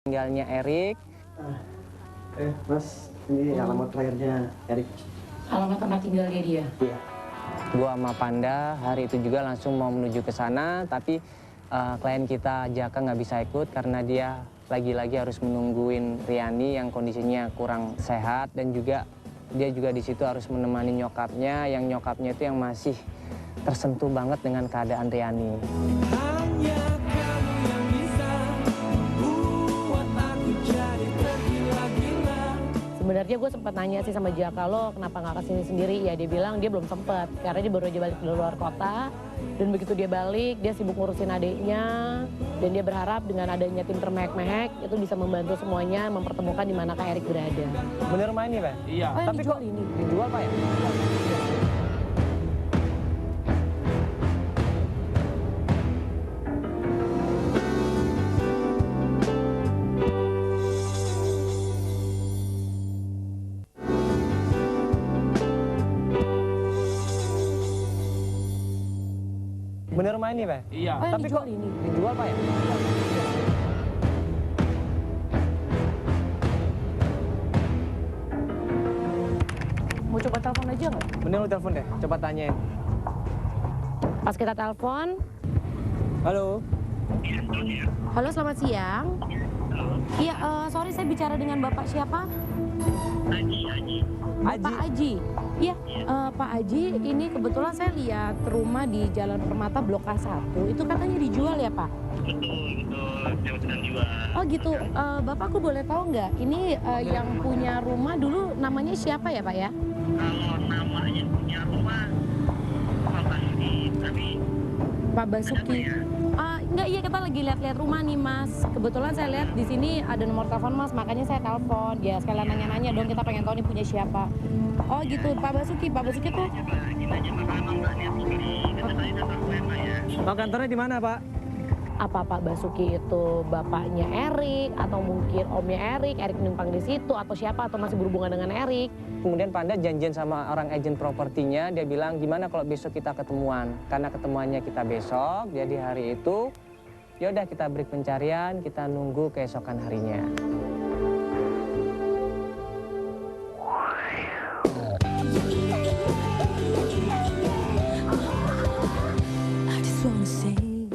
tinggalnya Erik. Mas, ini alamat lahirnya Erik. Alamat tempat tinggalnya dia? Iya. Gua sama Panda hari itu juga langsung mau menuju ke sana, tapi klien kita Jaka nggak bisa ikut karena dia lagi-lagi harus menungguin Riani yang kondisinya kurang sehat, dan juga dia juga di situ harus menemani nyokapnya, yang nyokapnya itu yang masih tersentuh banget dengan keadaan Riani. Sebenarnya gue sempat nanya sih sama Jaka, lo kenapa nggak kesini sendiri? Ya dia bilang dia belum sempet karena dia baru aja balik dari luar kota, dan begitu dia balik dia sibuk ngurusin adiknya, dan dia berharap dengan adanya tim termehek-mehek itu bisa membantu semuanya mempertemukan di mana Kak Erik berada. Bener rumah ini, Pak? Iya. Oh, yang Tapi dijual kok ini? dijual, Pak ya? Bener rumah ini, Pak? Iya. Oh, yang Tapi dijual kok ini? dijual, Pak ya? Mau coba telepon aja nggak? Bener lu telepon deh, coba tanyain. Pas kita telepon, Halo? halo selamat siang. Iya, sorry saya bicara dengan Bapak siapa? Bapak Aji. Iya, Pak Aji, ini kebetulan saya lihat rumah di Jalan Permata Blok A1. Itu katanya dijual ya, Pak? Betul, sedang jual. Oh gitu, Bapak aku boleh tahu nggak? Ini yang punya rumah dulu namanya siapa ya, Pak ya? Kalau namanya punya rumah, Pak Basuki, tapi Pak Basuki. ya? Enggak, iya kita lagi lihat-lihat rumah nih, Mas. Kebetulan saya lihat di sini ada nomor telepon Mas, makanya saya telepon. Ya sekalian nanya-nanya dong, kita pengen tahu nih punya siapa. Oh gitu, Pak Basuki tuh. Coba kita aja makanan Mbak niat sendiri. Kata saya datang ke Pak ya. Oh, kantornya di mana, Pak? Apa Pak Basuki itu bapaknya Erik atau mungkin omnya Erik numpang di situ atau siapa atau masih berhubungan dengan Erik? Kemudian Panda janjian sama orang agen propertinya, dia bilang gimana kalau besok kita ketemuan. Karena ketemuannya kita besok, jadi hari itu ya udah kita break pencarian, kita nunggu keesokan harinya.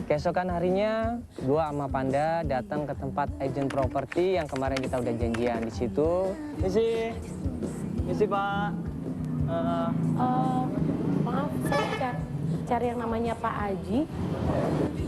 Keesokan harinya, gua sama Panda datang ke tempat agen properti yang kemarin kita udah janjian di situ. Misi Pak. Maaf, saya cari yang namanya Pak Aji.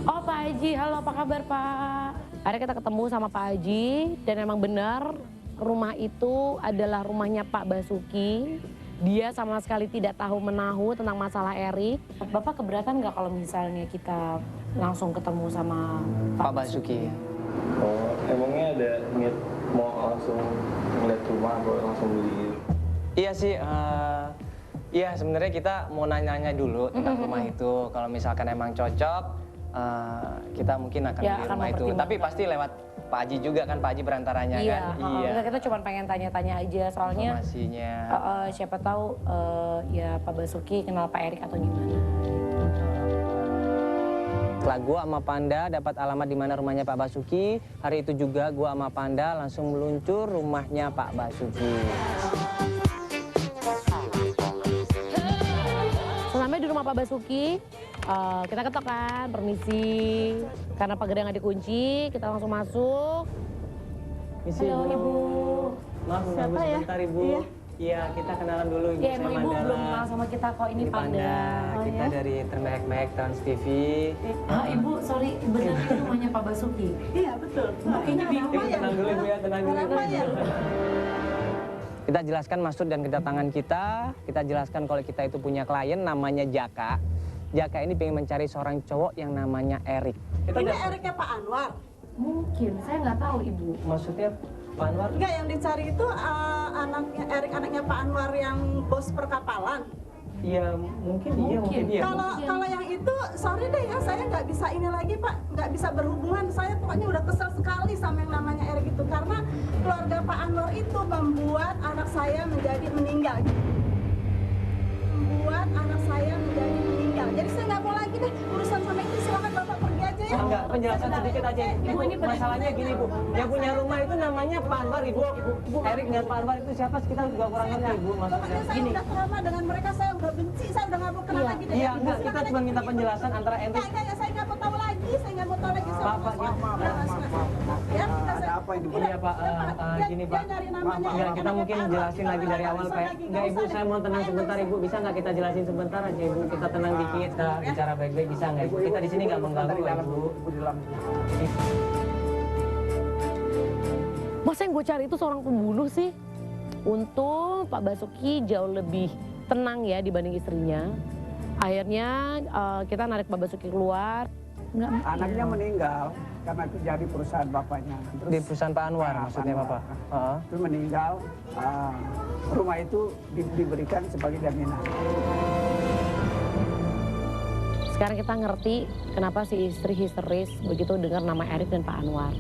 Oh Pak Aji, halo apa kabar Pak? Akhirnya kita ketemu sama Pak Aji dan emang benar rumah itu adalah rumahnya Pak Basuki. Dia sama sekali tidak tahu menahu tentang masalah Erik. Bapak keberatan nggak kalau misalnya kita langsung ketemu sama Pak Basuki. Oh, emangnya ada niat mau langsung ngeliat rumah atau langsung beli? Iya sih, iya sebenarnya kita mau nanya-nanya dulu tentang rumah itu. Kalau misalkan emang cocok, kita mungkin akan Ya, beli akan rumah itu. Tapi mempertimbangkan. pasti lewat Pak Haji juga kan, Pak Haji berantaranya Iya, kan? enggak, kita cuma pengen tanya-tanya aja soalnya Informasinya. siapa tahu ya Pak Basuki kenal Pak Erik atau gimana. Setelah gua sama Panda dapat alamat di mana rumahnya Pak Basuki, hari itu juga gua sama Panda langsung meluncur rumahnya Pak Basuki. Sampai di rumah Pak Basuki, kita ketok kan, permisi. Karena pagar nggak dikunci, kita langsung masuk. Misi, Halo Ibu. Maaf mengganggu Siapa ya? sebentar Ibu. Iya. Iya, kita kenalan dulu Ibu. Ya Saya emang Ibu Mandala. belum kenal sama kita kok, ini Panda. Kita dari Termehek-mehek Trans TV. Ibu, sorry, benar itu rumahnya Pak Basuki? Iya betul. Kayaknya ada apa Ibu ya? tenang dulu Ibu ya, tenang dulu. Kenapa ya? Kita jelaskan maksud dan kedatangan kita jelaskan kalau kita itu punya klien namanya Jaka. Jaka ini pengen mencari seorang cowok yang namanya Erik. Ini Eriknya Pak Anwar. Mungkin, saya nggak tahu Ibu. Maksudnya Pak Anwar? Enggak, yang dicari itu anaknya Erik, anaknya Pak Anwar yang bos perkapalan. Iya, mungkin iya, mungkin iya. Kalau yang itu, sorry deh ya, saya nggak bisa ini lagi Pak, nggak bisa berhubungan. Saya pokoknya udah kesel sekali sama yang namanya Erik itu karena keluarga Pak Anwar itu membuat anak saya menjadi meninggal. Membuat anak saya menjadi meninggal. Jadi saya nggak mau lagi deh urusan sama itu, silakan Bapak pergi aja Enggak, penjelasan sedikit aja. Ibu, masalahnya gini Bu, yang punya rumah itu namanya Pak Anwar Ibu. Erik dengan Pak Anwar itu siapa? Kita juga kurang ngerti Ibu maksudnya. Pokoknya saya Gini. udah trauma dengan mereka, saya udah benci, saya udah nggak mau kenal lagi dengan Iya, enggak, kita cuma minta penjelasan antara ente. Enggak, saya nggak mau tahu lagi, saya nggak mau tahu lagi. Ya, Ada apa ini? Iya Pak, gini Pak. Enggak, kita mungkin jelasin lagi dari awal Pak. Enggak Ibu, saya mau tenang sebentar Ibu. Bisa nggak kita jelasin sebentar aja Ibu? Kita tenang dikit, kita bicara baik-baik bisa nggak Ibu? Kita di sini nggak mengganggu Ibu. Masa yang gue cari itu seorang pembunuh sih? Untung Pak Basuki jauh lebih tenang ya dibanding istrinya. Akhirnya kita narik Pak Basuki keluar. Anaknya meninggal karena itu jadi perusahaan bapaknya. Terus, Di perusahaan Pak Anwar maksudnya Bapak? Heeh. Itu meninggal, rumah itu diberikan sebagai jaminan. Sekarang kita ngerti kenapa si istri histeris begitu dengar nama Erik dan Pak Anwar.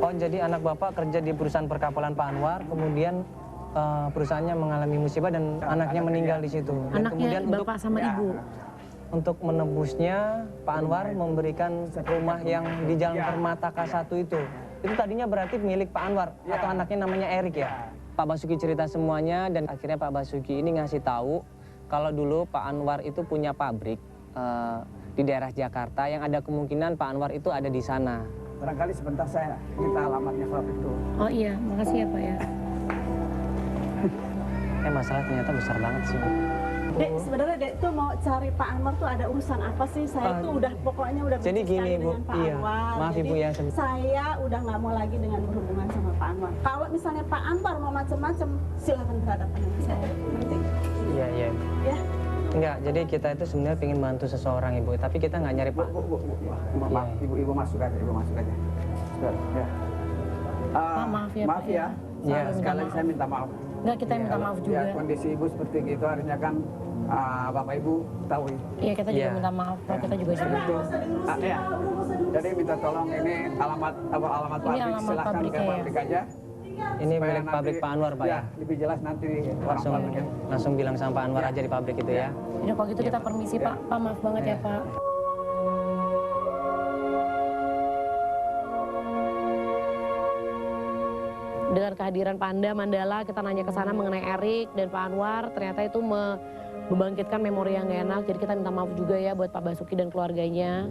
Oh jadi anak Bapak kerja di perusahaan perkapalan Pak Anwar, kemudian perusahaannya mengalami musibah dan anaknya meninggal di situ. Dan Anaknya bapak sama ibu. Untuk menebusnya, Pak Anwar memberikan rumah yang di Jalan Permata K1 itu. Itu tadinya berarti milik Pak Anwar atau anaknya namanya Erik ya. Pak Basuki cerita semuanya dan akhirnya Pak Basuki ini ngasih tahu kalau dulu Pak Anwar itu punya pabrik di daerah Jakarta yang ada kemungkinan Pak Anwar itu ada di sana. Barangkali sebentar saya minta alamatnya pabrik itu. Oh iya, makasih ya Pak ya. Masalah ternyata besar banget sih. Dek, sebenarnya Dek tuh mau cari Pak Anwar tuh ada urusan apa sih? Saya tuh udah pokoknya udah jadi benci gini, sekali Bu. dengan Pak Iya. Anwar. Maaf, Jadi Ibu, ya. saya udah nggak mau lagi dengan berhubungan sama Pak Anwar. Kalau misalnya Pak Anwar mau macam-macam, silakan berhadapan dengan saya. Ngerti? Iya, iya. Ya. Enggak, jadi kita itu sebenarnya pengen bantu seseorang Ibu, tapi kita nggak nyari Pak. Bu, maaf, ibu masuk aja, Sudah, ya. Pak, maaf ya, Maaf Pak, ya. ya. Sekali lagi saya minta maaf. Enggak, kita minta maaf juga. Ya, kondisi ibu seperti itu harusnya kan Bapak Ibu tahu. Iya, kita juga Iya. minta maaf Pak, kita juga cerita. Ya. Jadi minta tolong ini alamat Ini pabrik, alamat silakan ke pabriknya ya. pabrik aja. Ini Supaya milik nanti- pabrik Pak Anwar Pak ya. Lebih jelas nanti orang Langsung pabriknya. langsung bilang sama Pak Anwar aja di pabrik itu ya. Ya kalau gitu kita permisi Pak. Pak maaf banget ya Pak. Dengan kehadiran Panda Mandala, kita nanya ke sana mengenai Erik dan Pak Anwar, ternyata itu membangkitkan memori yang gak enak. Jadi kita minta maaf juga ya buat Pak Basuki dan keluarganya.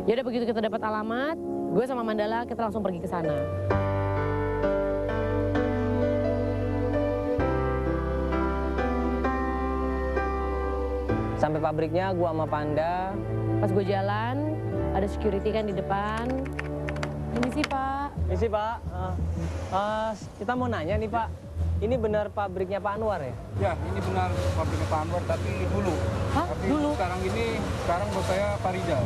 Jadi begitu kita dapat alamat, gue sama Mandala kita langsung pergi ke sana. Sampai pabriknya gua sama Panda. Pas gue jalan, ada security kan di depan. Ini sih Pak. Isi Pak, kita mau nanya nih Pak, ini benar pabriknya Pak Anwar ya? Ya, ini benar pabriknya Pak Anwar, tapi dulu. Hah? Tapi Dulu? sekarang bos saya Pak Rizal.